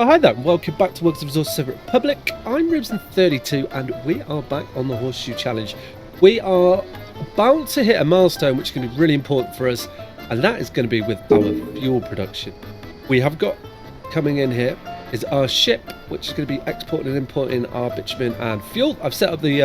Oh, hi there, and welcome back to Works of Resources over at Public. I'm Ribson32, and we are back on the Horseshoe Challenge. We are about to hit a milestone which is going to be really important for us, and that is going to be with our fuel production. We have got coming in here is our ship, which is going to be exporting and importing our bitumen and fuel. I've set up the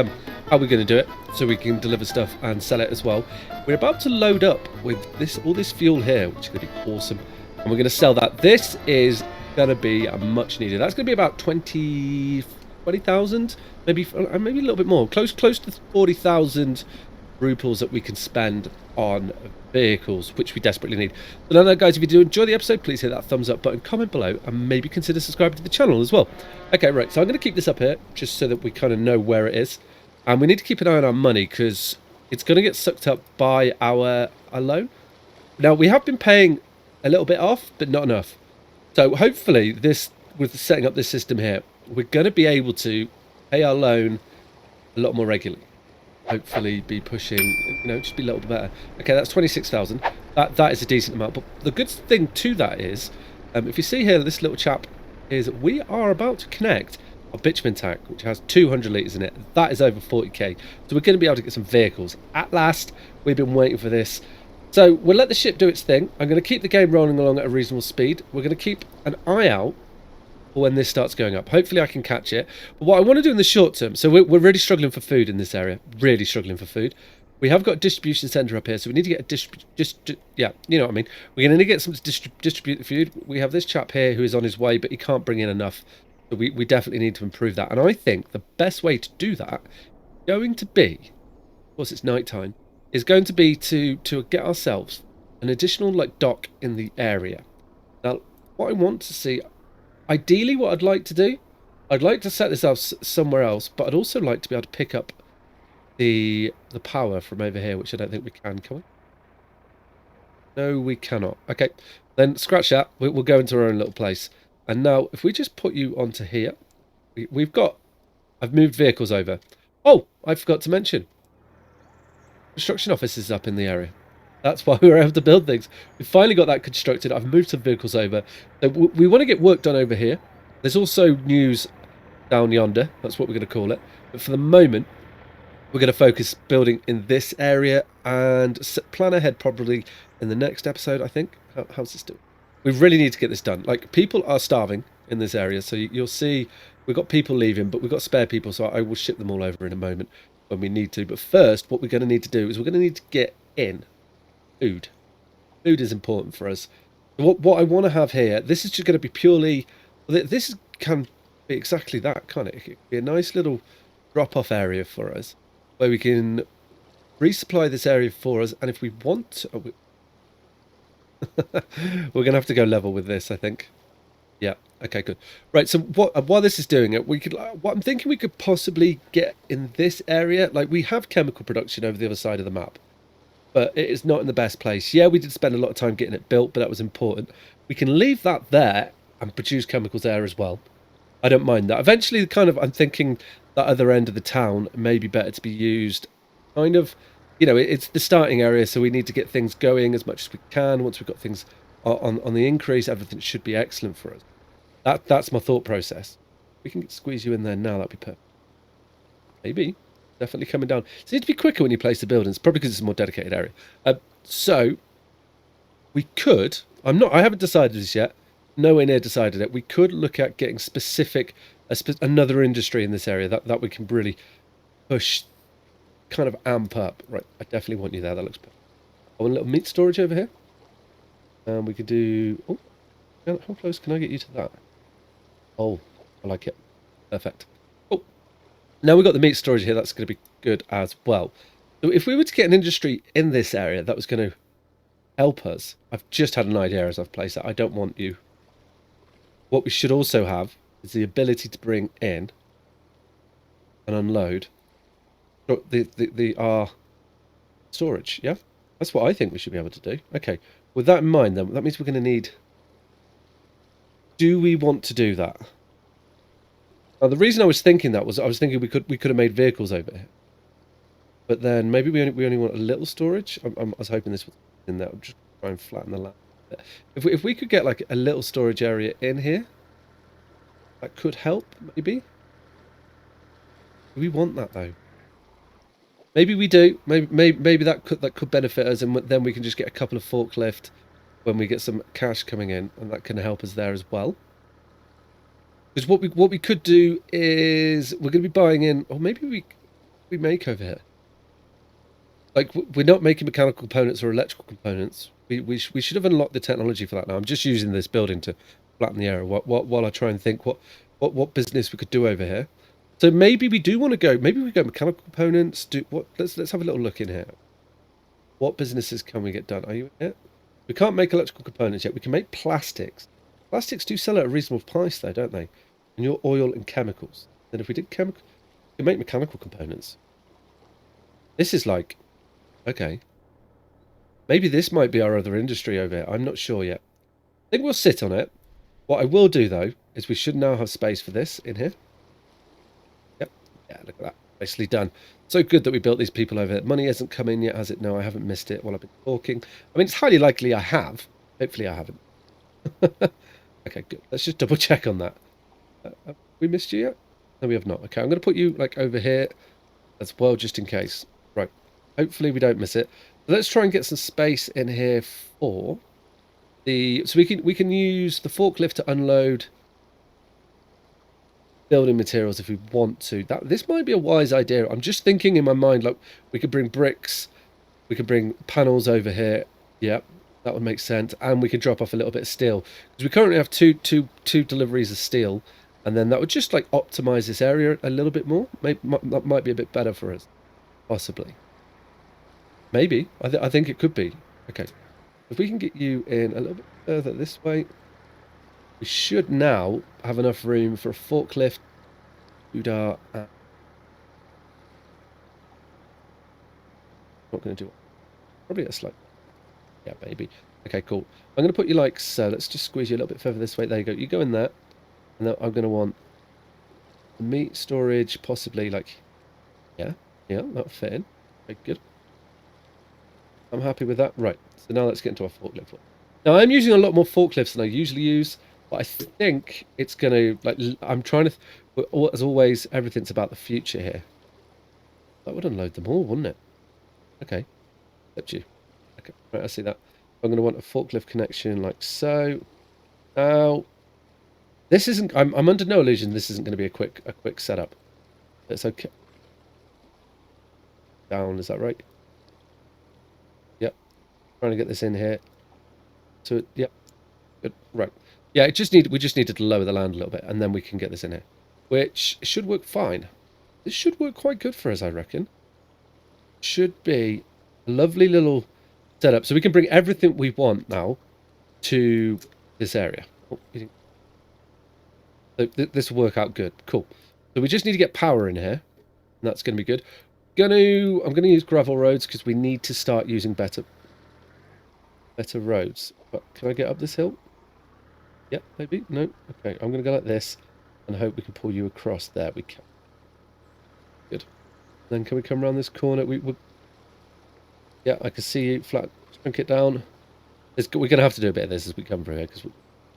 how we're going to do it so we can deliver stuff and sell it as well. We're about to load up with all this fuel here, which is going to be awesome, and we're going to sell that. This is going to be a much needed. That's going to be about 20,000, maybe a little bit more, close to 40,000 rupees that we can spend on vehicles, which we desperately need. So now, guys, if you do enjoy the episode, please hit that thumbs up button, comment below, and maybe consider subscribing to the channel as well. Okay, right, so I'm going to keep this up here just so that we kind of know where it is, and we need to keep an eye on our money because it's going to get sucked up by our loan. Now, we have been paying a little bit off, but not enough. So hopefully with setting up this system here, we're going to be able to pay our loan a lot more regularly. Hopefully be pushing, just be a little bit better. Okay, that's 26,000. That is a decent amount. But the good thing to that is, if you see here, this little chap is we are about to connect a bitumen tank, which has 200 litres in it. That is over 40k. So we're going to be able to get some vehicles. At last, we've been waiting for this. So we'll let the ship do its thing. I'm going to keep the game rolling along at a reasonable speed. We're going to keep an eye out for when this starts going up. Hopefully I can catch it. But what I want to do in the short term, so we're really struggling for food in this area. Really struggling for food. We have got a distribution centre up here, so we need to get a yeah, you know what I mean. We're going to get some distribute the food. We have this chap here who is on his way, but he can't bring in enough. So we definitely need to improve that. And I think the best way to do that is going to be, of course it's night time, is going to be to get ourselves an additional dock in the area. Now, what I want to see, ideally what I'd like to do, I'd like to set this up somewhere else, but I'd also like to be able to pick up the power from over here, which I don't think we can we? No, we cannot. Okay, then scratch that. We'll go into our own little place. And now, if we just put you onto here, I've moved vehicles over. Oh, I forgot to mention, construction office is up in the area. That's why we were able to build things. We finally got that constructed. I've moved some vehicles over. So we want to get work done over here. There's also news down yonder. That's what we're going to call it. But for the moment, we're going to focus building in this area and plan ahead probably in the next episode, I think. How's this doing? We really need to get this done. People are starving in this area. So you'll see we've got people leaving, but we've got spare people. So I will ship them all over in a moment when we need to. But first, what we're going to need to do is we're going to need to get in food. Food is important for us. What I want to have here, this is just going to be purely, this can be exactly that, can't it? It could be a nice little drop-off area for us where we can resupply this area for us. And if we want to, we're going to have to go level with this, I think. Yeah. Okay, good. Right. So while this is doing it, what I'm thinking we could possibly get in this area. We have chemical production over the other side of the map, but it is not in the best place. Yeah, we did spend a lot of time getting it built, but that was important. We can leave that there and produce chemicals there as well. I don't mind that. Eventually, I'm thinking that other end of the town may be better to be used. It's the starting area, so we need to get things going as much as we can. Once we've got things on the increase, everything should be excellent for us. That's my thought process. We can squeeze you in there now. That'd be perfect. Maybe. Definitely coming down. It needs to be quicker when you place the buildings, probably because it's a more dedicated area. So we could. I haven't decided this yet. Nowhere near decided it. We could look at getting another industry in this area that we can really push, kind of amp up. Right. I definitely want you there. That looks perfect. I want a little meat storage over here. And we could do. Oh, how close can I get you to that? Oh, I like it. Perfect. Oh, now we've got the meat storage here. That's going to be good as well. So if we were to get an industry in this area that was going to help us, I've just had an idea as I've placed it. I don't want you. What we should also have is the ability to bring in and unload our storage. Yeah, that's what I think we should be able to do. Okay, with that in mind, then that means we're going to need. Do we want to do that? Now, the reason I was thinking that was I was thinking we could have made vehicles over here, but then maybe we only want a little storage. I was hoping this was in there. I'm just try and flatten the land. If we could get a little storage area in here, That could help, maybe. Do we want that though? Maybe we do. Maybe that could benefit us, and then we can just get a couple of forklift when we get some cash coming in, and that can help us there as well. Because what we could do is we're going to be buying in, or maybe we make over here. Like, we're not making mechanical components or electrical components. We should have unlocked the technology for that now. I'm just using this building to flatten the area while I try and think what business we could do over here. So maybe we do want to go. Maybe we go mechanical components. Let's have a little look in here. What businesses can we get done? Are you in here? We can't make electrical components yet. We can make plastics. Plastics do sell at a reasonable price, though, don't they? And your oil and chemicals. Then if we did chemical, we can make mechanical components. This is like, okay. Maybe this might be our other industry over here. I'm not sure yet. I think we'll sit on it. What I will do, though, is we should now have space for this in here. Yep. Yeah, look at that. Basically done. So good that we built these people over there. Money hasn't come in yet, has it? No, I haven't missed it while I've been talking. I mean, it's highly likely I have. Hopefully I haven't. Okay, good. Let's just double check on that. Have we missed you yet? No, we have not. Okay, I'm going to put you like over here as well, just in case. Right. Hopefully we don't miss it. Let's try and get some space in here for the... So we can use the forklift to unload building materials if we want to. This might be a wise idea. I'm just thinking in my mind, like, we could bring bricks, we could bring panels over here. Yep, that would make sense. And we could drop off a little bit of steel. Because we currently have two deliveries of steel. And then that would just, like, optimize this area a little bit more. That might be a bit better for us. Possibly. Maybe. I think it could be. Okay. If we can get you in a little bit further this way, we should now have enough room for a forklift. Not going to do it. Probably a slight. Yeah, maybe. Okay, cool. I'm going to put you like so. Let's just squeeze you a little bit further this way. There you go. You go in there. And then I'm going to want meat storage, possibly like... Yeah, that'll fit in. Okay, good. I'm happy with that. Right, so now let's get into our forklift. Now, I'm using a lot more forklifts than I usually use, but I think it's going to, like, I'm trying to, as always, everything's about the future here. That would unload them all, wouldn't it? Okay, got you. Okay, right, I see that. I'm going to want a forklift connection like so. Now, this isn't, I'm under no illusion this isn't going to be a quick setup. It's okay. Down, is that right? Yep. Trying to get this in here. So, yep. Good. Right. Yeah, we just needed to lower the land a little bit, and then we can get this in here. Which should work fine. This should work quite good for us, I reckon. Should be a lovely little setup. So we can bring everything we want now to this area. Oh, so this will work out good. Cool. So we just need to get power in here. And that's going to be good. I'm going to use gravel roads because we need to start using better roads. But can I get up this hill? Yep, maybe. No. Okay, I'm going to go like this and hope we can pull you across there. We can. Good. Then can we come around this corner? Yeah, I can see you. Flat. Shrink it down. We're going to have to do a bit of this as we come through here because we're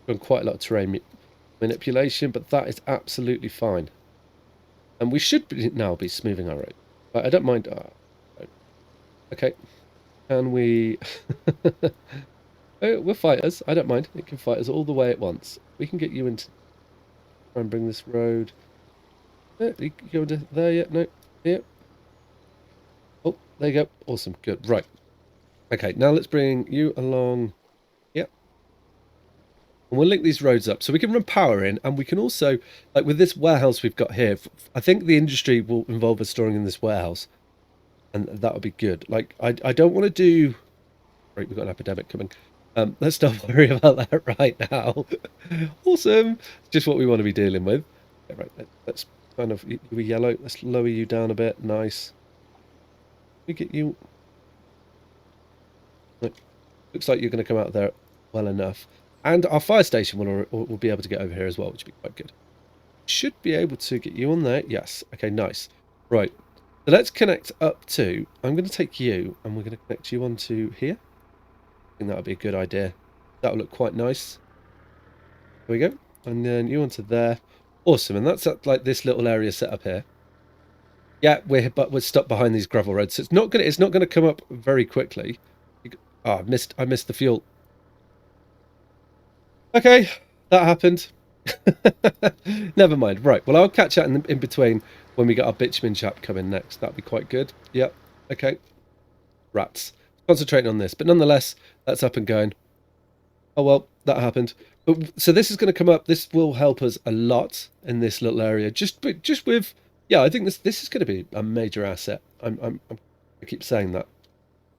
doing quite a lot of terrain manipulation, but that is absolutely fine. And we should now be smoothing our road. But I don't mind. Okay. Can we... Oh, we're fighters. I don't mind. It can fight us all the way at once. We can get you into... Try and bring this road... you go into there yet? No. Here. Oh, there you go. Awesome. Good. Right. Okay, now let's bring you along... Yep. And we'll link these roads up. So we can run power in, and we can also... Like with this warehouse we've got here, I think the industry will involve us storing in this warehouse. And that would be good. Like, I don't want to do... Right, we've got an epidemic coming. Let's not worry about that right now. Awesome. It's just what we want to be dealing with. Okay, right, let's kind of... You're yellow. Let's lower you down a bit. Nice. We get you... Look, looks like you're going to come out there well enough. And our fire station will be able to get over here as well, which would be quite good. Should be able to get you on there. Yes. Okay, nice. Right. So let's connect up to... I'm going to take you, and we're going to connect you onto here. I think that would be a good idea. That will look quite nice. There we go. And then you onto there. Awesome. And that's at, like, this little area set up here. Yeah, we're stuck behind these gravel roads, so it's not gonna come up very quickly. Oh, I missed the fuel. Okay, that happened. Never mind. Right. Well, I'll catch that in between when we get our bitumen chap coming next. That'd be quite good. Yep. Okay. Rats. Concentrating on this, but nonetheless, that's up and going. Oh well, that happened. But so this is going to come up. This will help us a lot in this little area. Just with, yeah, I think this is going to be a major asset. I keep saying that.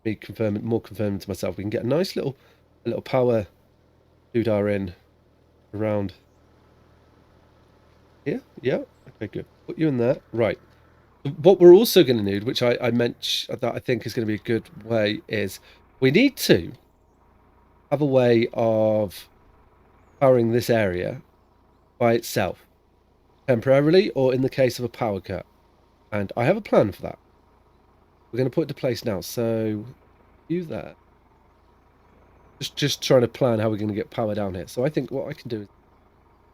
Me confirming to myself. We can get a nice little power doodah in around here. Yeah. Okay. Good. Put you in there. Right. What we're also going to need, which I mentioned that I think is going to be a good way, is we need to have a way of powering this area by itself, temporarily, or in the case of a power cut. And I have a plan for that. We're going to put it into place now. So, you there. Just trying to plan how we're going to get power down here. So I think what I can do is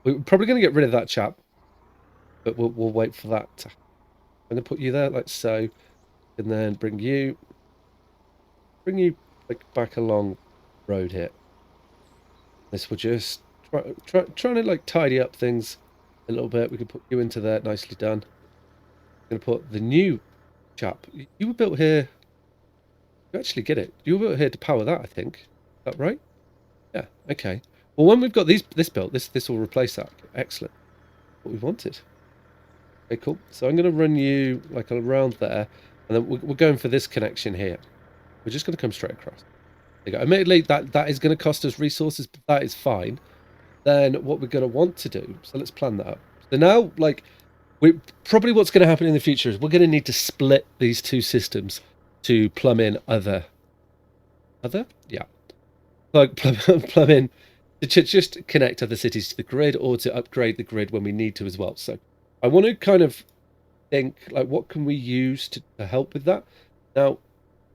we're probably going to get rid of that chap, but we'll wait for that to. I'm going to put you there like so, and then bring you like back along the road here. This will just trying to like tidy up things a little bit. We can put you into there, nicely done. I'm going to put the new chap. You were built here. You actually get it. You were built here to power that, I think. Is that right? Yeah. Okay. Well, when we've got this built, this will replace that. Excellent. What we wanted. Okay, cool. So I'm going to run you like around there, and then we're going for this connection here. We're just going to come straight across. There you go. Admittedly, that is going to cost us resources, but that is fine. Then what we're going to want to do, so let's plan that up. So now, like, probably what's going to happen in the future is we're going to need to split these two systems to plumb in other? Yeah. Like, plumb in, to just connect other cities to the grid, or to upgrade the grid when we need to as well. So I want to kind of think, like, what can we use to help with that? Now,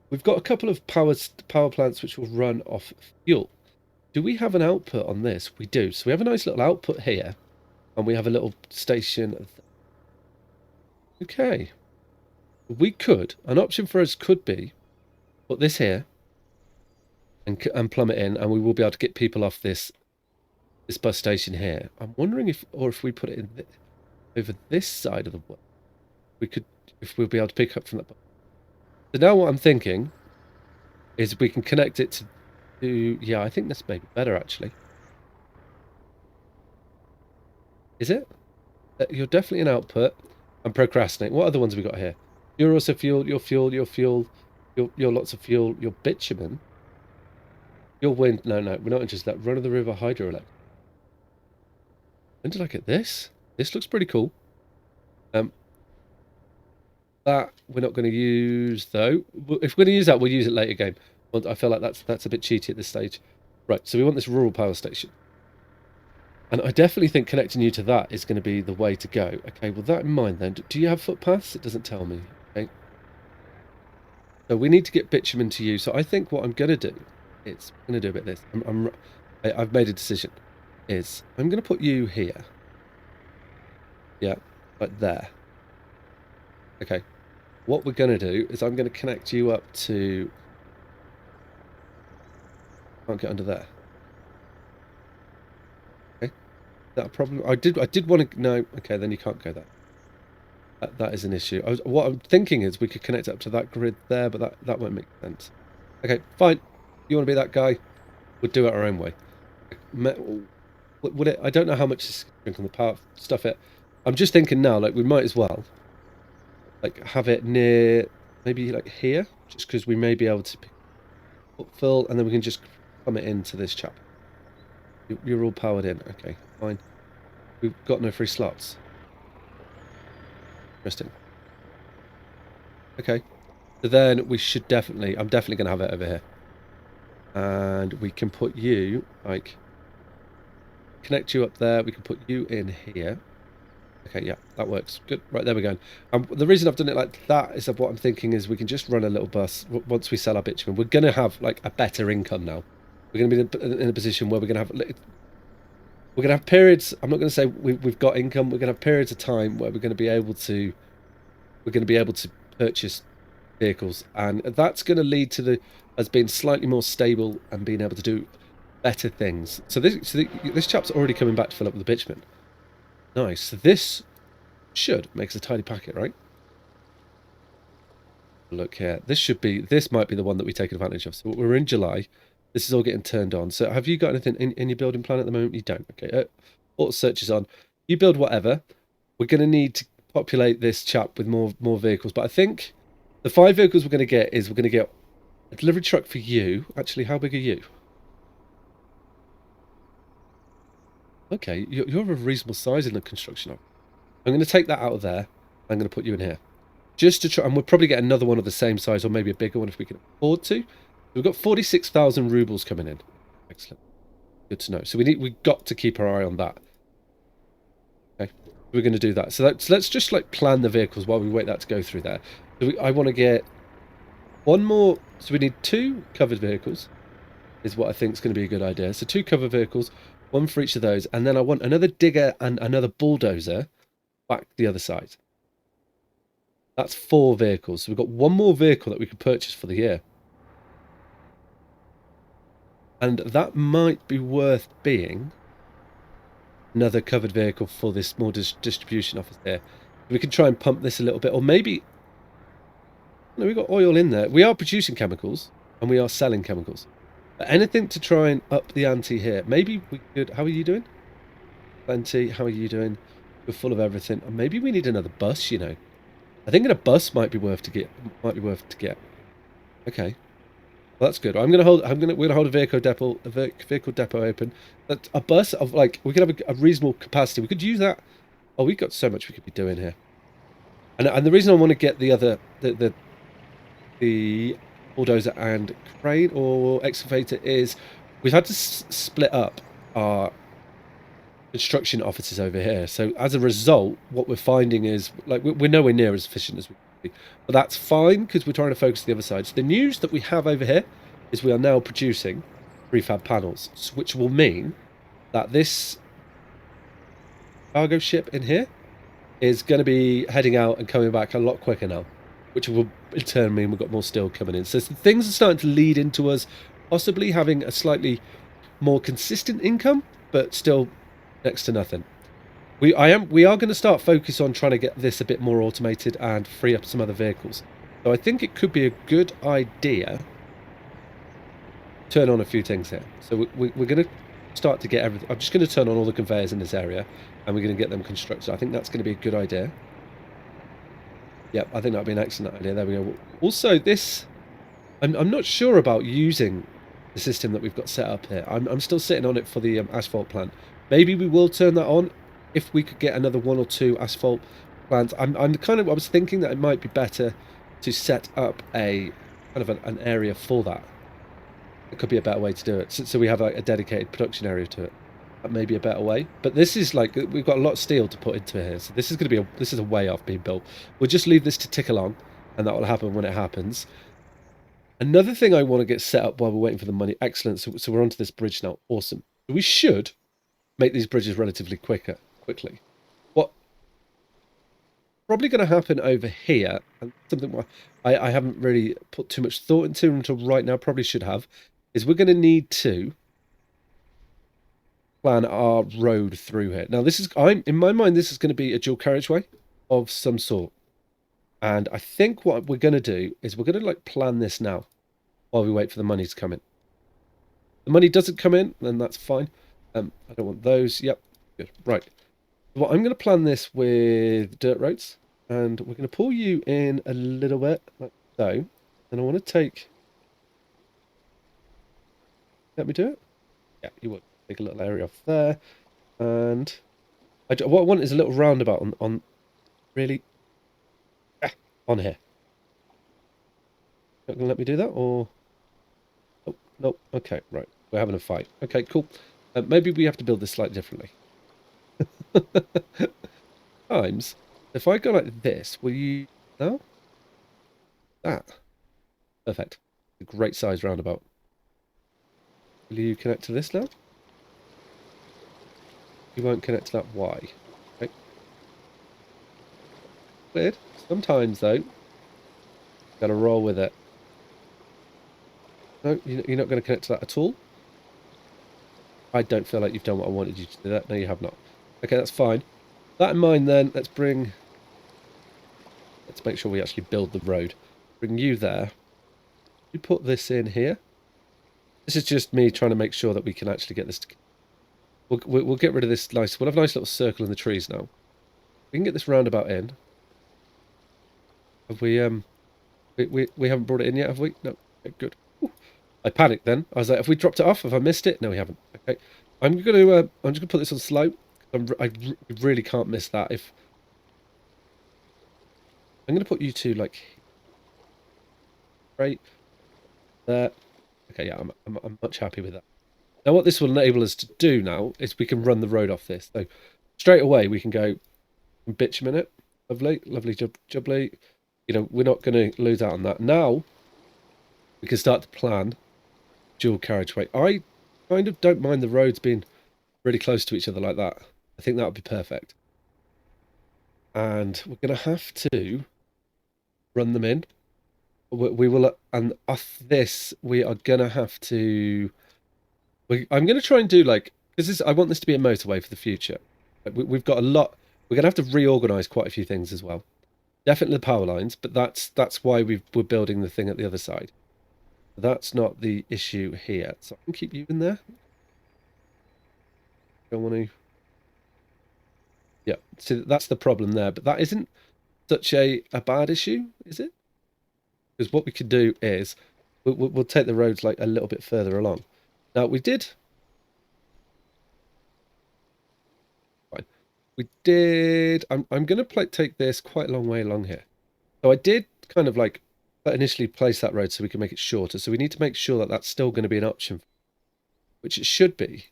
we've got a couple of power plants which will run off fuel. Do we have an output on this? We do. So we have a nice little output here, and we have a little station. Okay. An option for us could be, put this here, and plumb it in, and we will be able to get people off this bus station here. I'm wondering if we put it in over this side of the world, if we'll be able to pick up from that bus. So now what I'm thinking is we can connect it to, yeah, I think that's maybe better actually. Is it? You're definitely an output. I'm procrastinating. What other ones have we got here? You're also fuel, your lots of fuel, your bitumen. Your wind, no, we're not interested in that. Run of the river hydroelectric. When did I get this? This looks pretty cool. That we're not going to use though. If we're going to use that, we'll use it later game. I feel like that's a bit cheaty at this stage. Right, so we want this rural power station. And I definitely think connecting you to that is going to be the way to go. Okay, with that in mind then, do you have footpaths? It doesn't tell me. Okay. So we need to get bitumen to you. So I think what I'm going to do is, I'm going to do a bit of this. I've made a decision. I'm going to put you here. Yeah, right there. Okay. What we're going to do is I'm going to connect you up to... Can't get under there. Okay. Is that a problem? I did want to... No. Okay, then you can't go there. That is an issue. What I'm thinking is we could connect up to that grid there, but that won't make sense. Okay, fine. You want to be that guy? We'll do it our own way. Would it? I don't know how much is on the power stuff. I'm just thinking now, like we might as well, like have it near, maybe like here, just because we may be able to fill, and then we can just plumb it into this chap. You're all powered in. Okay, fine. We've got no free slots. Interesting. Okay, so then we should definitely, I'm definitely going to have it over here. And we can put you, like, connect you up there. We can put you in here. Okay, yeah, that works. Good. Right, there we go. The reason I've done it like that is that what I'm thinking is we can just run a little bus once we sell our bitumen. We're going to have, like, a better income now. We're going to be in a position where we're going to have... we're going to have periods. I'm not going to say we've got income. We're going to have periods of time where we're going to be able to purchase vehicles, and that's going to lead to the us being slightly more stable and being able to do better things. So this chap's already coming back to fill up with the bitumen. Nice. So this should make us a tidy packet, right? Look here. This might be the one that we take advantage of. So we're in July. This is all getting turned on. So have you got anything in your building plan at the moment? You don't. Okay. Auto search is on. You build whatever. We're going to need to populate this chap with more vehicles. But I think the 5 vehicles we're going to get is we're going to get a delivery truck for you. Actually, how big are you? Okay, you're a reasonable size in the construction. I'm going to take that out of there. I'm going to put you in here. Just to try, and we'll probably get another one of the same size or maybe a bigger one if we can afford to. We've got 46,000 rubles coming in. Excellent. Good to know. So we've got to keep our eye on that. Okay, we're going to do that. So let's just like plan the vehicles while we wait that to go through there. So I want to get one more. So we need 2 covered vehicles is what I think is going to be a good idea. So 2 covered vehicles, 1 for each of those. And then I want another digger and another bulldozer back the other side. That's 4 vehicles. So we've got 1 more vehicle that we could purchase for the year. And that might be worth being another covered vehicle for this small distribution office here. We can try and pump this a little bit. Or maybe... No, we've got oil in there. We are producing chemicals. And we are selling chemicals. But anything to try and up the ante here. Maybe we could... How are you doing? Plenty. How are you doing? We're full of everything. And maybe we need another bus, you know. I think a bus might be worth to get. Okay, well, that's good. We're gonna hold a vehicle depot open. But a bus of like we could have a reasonable capacity. We could use that. Oh, we've got so much we could be doing here. And the reason I want to get the bulldozer and crane or excavator is we've had to split up our construction offices over here. So as a result, what we're finding is like we're nowhere near as efficient as we could be. But that's fine because we're trying to focus the other side. So the news that we have over here is we are now producing prefab panels, which will mean that this cargo ship in here is going to be heading out and coming back a lot quicker now, which will in turn mean we've got more steel coming in. So things are starting to lead into us possibly having a slightly more consistent income, but still next to nothing. We are going to start focus on trying to get this a bit more automated and free up some other vehicles. So I think it could be a good idea to turn on a few things here. So we're going to start to get everything. I'm just going to turn on all the conveyors in this area and we're going to get them constructed. I think that's going to be a good idea. Yep, I think that'd be an excellent idea. There we go. Also, this... I'm not sure about using the system that we've got set up here. I'm still sitting on it for the asphalt plant. Maybe we will turn that on if we could get another 1 or 2 asphalt plants. I was thinking that it might be better to set up a kind of an area for that. It could be a better way to do it. So we have like a dedicated production area to it. That may be a better way. But this is like we've got a lot of steel to put into here. So this is going to be this is a way off being built. We'll just leave this to tick along, and that will happen when it happens. Another thing I want to get set up while we're waiting for the money. Excellent. So we're onto this bridge now. Awesome. We should make these bridges relatively quickly. What probably going to happen over here, and something I haven't really put too much thought into until right now, probably should have, is we're going to need to plan our road through here. Now this is, in my mind, this is going to be a dual carriageway of some sort. And I think what we're going to do is we're going to like plan this now while we wait for the money to come in. The money doesn't come in, then that's fine. I don't want those. Yep, good. Right. Well, I'm going to plan this with dirt roads, and we're going to pull you in a little bit, like so. And I want to take... Let me do it? Yeah, you would. Take a little area off there. And what I want is a little roundabout on really... on here. Not going to let me do that, or... Oh, no. Okay, right. We're having a fight. Okay, cool. Maybe we have to build this slightly differently. Times. If I go like this, will you... No? That. Perfect. A great size roundabout. Will you connect to this now? you won't connect to that. Why? Okay. Weird. Sometimes, though, gotta roll with it. No, you're not going to connect to that at all. I don't feel like you've done what I wanted you to do that. No, you have not. Okay, that's fine. That in mind, then, let's make sure we actually build the road. Bring you there. You put this in here. This is just me trying to make sure that we can actually get this. We'll get rid of this nice. We'll have a nice little circle in the trees now. We can get this roundabout in. Have we haven't brought it in yet, have we? No. Okay, good. Ooh. I panicked then. I was like, have we dropped it off? Have I missed it? No, we haven't. Okay. I'm just gonna put this on slow. I really can't miss that. If I'm gonna put you two like right there. Okay, yeah, I'm much happy with that. Now, what this will enable us to do now is we can run the road off this. So straight away we can go bitumen it. Lovely, lovely, jubbly. You know, we're not going to lose out on that. Now we can start to plan dual carriageway. I kind of don't mind the roads being really close to each other like that. I think that would be perfect. And we're going to have to run them in. We will, and off this, we are going to have to... I'm going to try and do like... Because I want this to be a motorway for the future. We've got a lot... We're going to have to reorganise quite a few things as well. Definitely the power lines, but that's why we're building the thing at the other side. That's not the issue here. So I can keep you in there. Don't want to... Yeah, so that's the problem there. But that isn't such a bad issue, is it? Because what we could do is we'll take the roads like a little bit further along. Now we did. Fine. We did. I'm going to take this quite a long way along here. So I did kind of like initially place that road so we can make it shorter. So we need to make sure that that's still going to be an option, which it should be.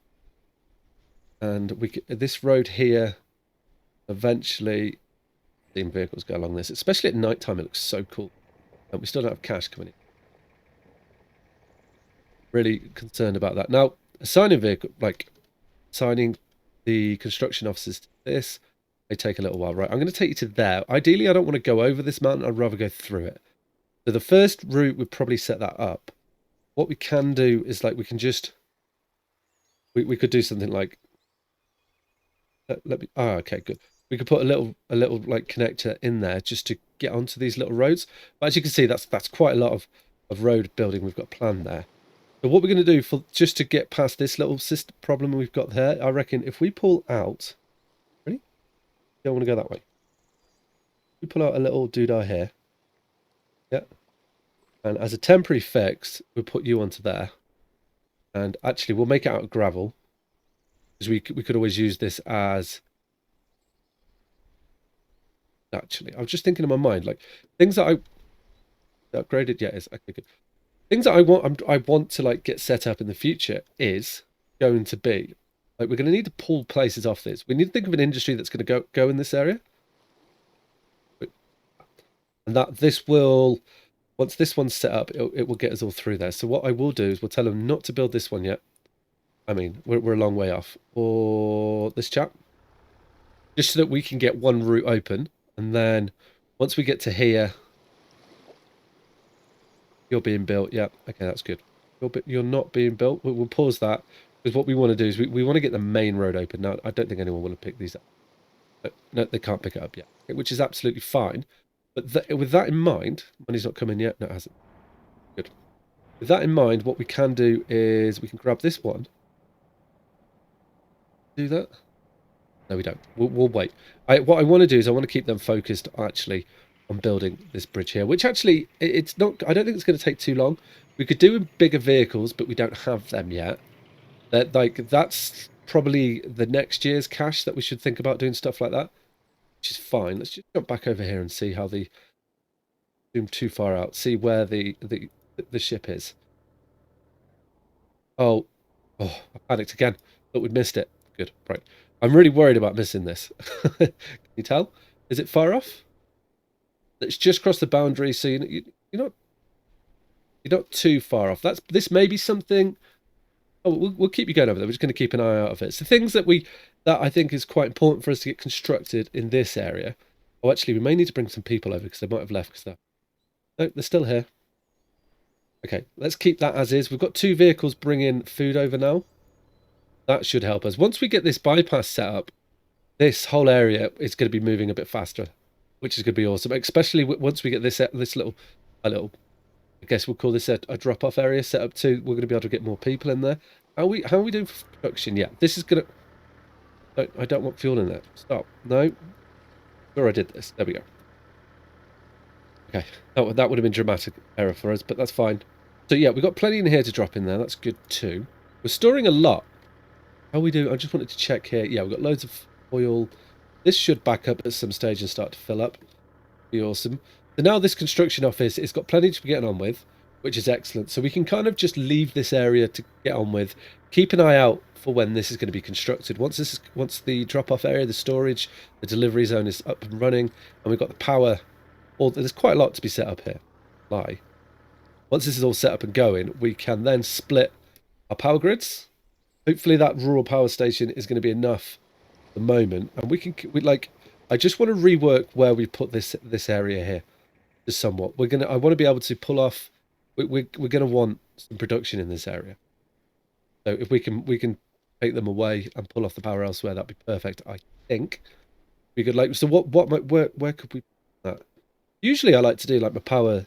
And this road here, eventually, seeing vehicles go along this, especially at night time, it looks so cool. And we still don't have cash coming in. Really concerned about that. Now, assigning the construction officers to this, they take a little while. Right, I'm going to take you to there. Ideally, I don't want to go over this mountain. I'd rather go through it. So the first route would probably set that up. What we can do is like we can just... We could do something like... okay, good. We could put a little like connector in there just to get onto these little roads. But as you can see, that's quite a lot of road building we've got planned there. So what we're going to do just to get past this little system problem we've got there, I reckon if we pull out... Ready? Don't want to go that way. We pull out a little doodah here. Yeah. And as a temporary fix, we'll put you onto there. And actually, we'll make it out of gravel. Because we could always use this as... Actually, I was just thinking in my mind, like, things that I... Upgraded? Yeah, it's okay, good. Things that I want to, like, get set up in the future is going to be... Like, we're going to need to pull places off this. We need to think of an industry that's going to go in this area. And that this will... Once this one's set up, it will get us all through there. So what I will do is we'll tell them not to build this one yet. I mean, we're a long way off. Or this chap. Just so that we can get one route open. And then once we get to here... You're being built. Yeah, okay, that's good. You're not being built. We'll pause that. Because what we want to do is we want to get the main road open. Now, I don't think anyone will have picked these up. But no, they can't pick it up yet. Which is absolutely fine. But with that in mind, money's not come in yet. No, it hasn't. Good. With that in mind, what we can do is we can grab this one. Do that? No, we don't. We'll wait. What I want to do is I want to keep them focused, actually, on building this bridge here. Which, actually, it's not... I don't think it's going to take too long. We could do bigger vehicles, but we don't have them yet. That's probably the next year's cash that we should think about doing stuff like that. Which is fine. Let's just jump back over here and see how the... Zoom too far out. See where the ship is. Oh, I panicked again. Thought we'd missed it. Good. Right. I'm really worried about missing this. Can you tell? Is it far off? It's just crossed the boundary, so you're not too far off. This may be something... Oh, we'll keep you going over there. We're just going to keep an eye out of it. So things that that I think is quite important for us to get constructed in this area. Oh, actually, we may need to bring some people over because they might have left. Because no, they're still here. Okay, let's keep that as is. We've got 2 vehicles bringing food over now. That should help us. Once we get this bypass set up, this whole area is going to be moving a bit faster, which is going to be awesome. Especially once we get this little, I guess we'll call this a drop-off area set up too. We're going to be able to get more people in there. How are we doing for production? Yeah, this is going to... I don't want fuel in there. Stop. No. Sure, I did this. There we go. Okay, that would have been dramatic error for us, but that's fine. So yeah, we've got plenty in here to drop in there. That's good too. We're storing a lot. How we do? I just wanted to check here. Yeah, we've got loads of oil. This should back up at some stage and start to fill up. Be awesome. So now this construction office, it's got plenty to be getting on with, which is excellent. So we can kind of just leave this area to get on with. Keep an eye out for when this is going to be constructed. Once the drop-off area, the storage, the delivery zone is up and running, and we've got the power. There's quite a lot to be set up here. Once this is all set up and going, we can then split our power grids. Hopefully that rural power station is going to be enough at the moment, and I just want to rework where we put this area here, just somewhat. I want to be able to pull off. We're going to want some production in this area. So if we can take them away and pull off the power elsewhere, that'd be perfect. I think we could so where could we put that? Usually I like to do like my power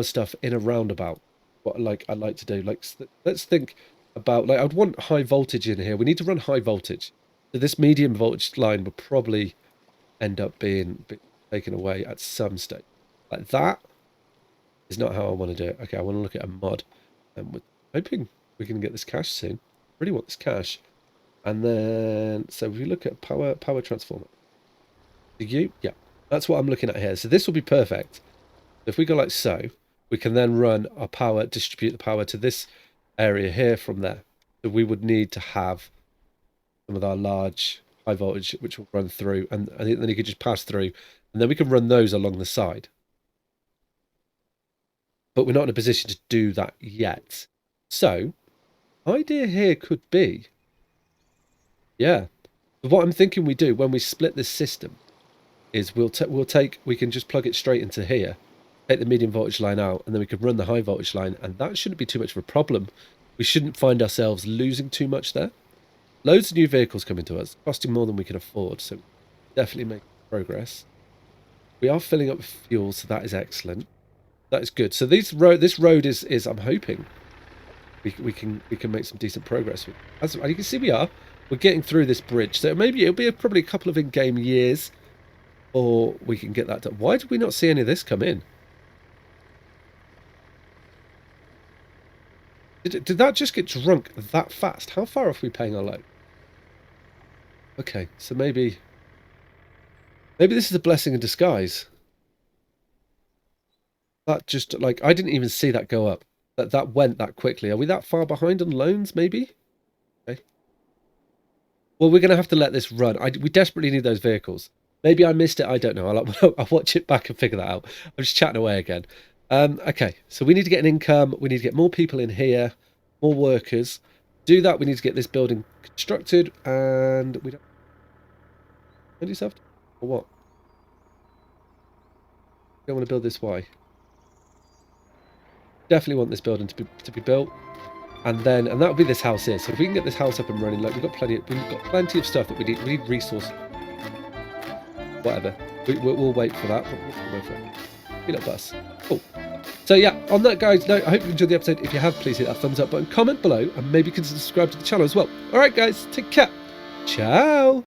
stuff in a roundabout. What I like to do, let's think about, I'd want high voltage in here. We need to run high voltage. So this medium voltage line would probably end up being taken away at some stage. Like that is not how I want to do it. Okay, I want to look at a mod, and we're hoping we can get this cash soon. Really want this cash. And then, so if we look at power transformer. Yeah, that's what I'm looking at here. So this will be perfect. If we go like so, we can then run our power, distribute the power to this area here from there. So we would need to have some of our large high voltage, which will run through, and then you could just pass through, and then we can run those along the side. But we're not in a position to do that yet. So, idea here could be, yeah. But what I'm thinking we do when we split this system is we can just plug it straight into here, take the medium voltage line out, and then we can run the high voltage line, and that shouldn't be too much of a problem. We shouldn't find ourselves losing too much there. Loads of new vehicles coming to us, costing more than we can afford, so definitely make progress. We are filling up with fuel, so that is excellent. That is good. So this road is I'm hoping we can make some decent progress with. As you can see, we're getting through this bridge, so maybe it'll be probably a couple of in-game years, or we can get that done. Why did we not see any of this come in? Did that just get drunk that fast? How far off are we paying our loan? Okay, so maybe this is a blessing in disguise. That just, I didn't even see that go up. That went that quickly. Are we that far behind on loans, maybe? Okay. Well, we're going to have to let this run. We desperately need those vehicles. Maybe I missed it. I don't know. I'll watch it back and figure that out. I'm just chatting away again. Okay, so we need to get an income. We need to get more people in here, more workers. Do that, we need to get this building constructed, and we don't... What do you have to... Or what? You don't want to build this way. Definitely want this building to be built, and that would be this house here. So if we can get this house up and running, we've got plenty of stuff that we need. We need resource. Whatever. We'll wait for that. We'll go for it. Peanut bus. Cool. So yeah, on that guys note, I hope you enjoyed the episode. If you have, please hit that thumbs up button, comment below, and maybe consider subscribe to the channel as well. Alright guys, take care. Ciao.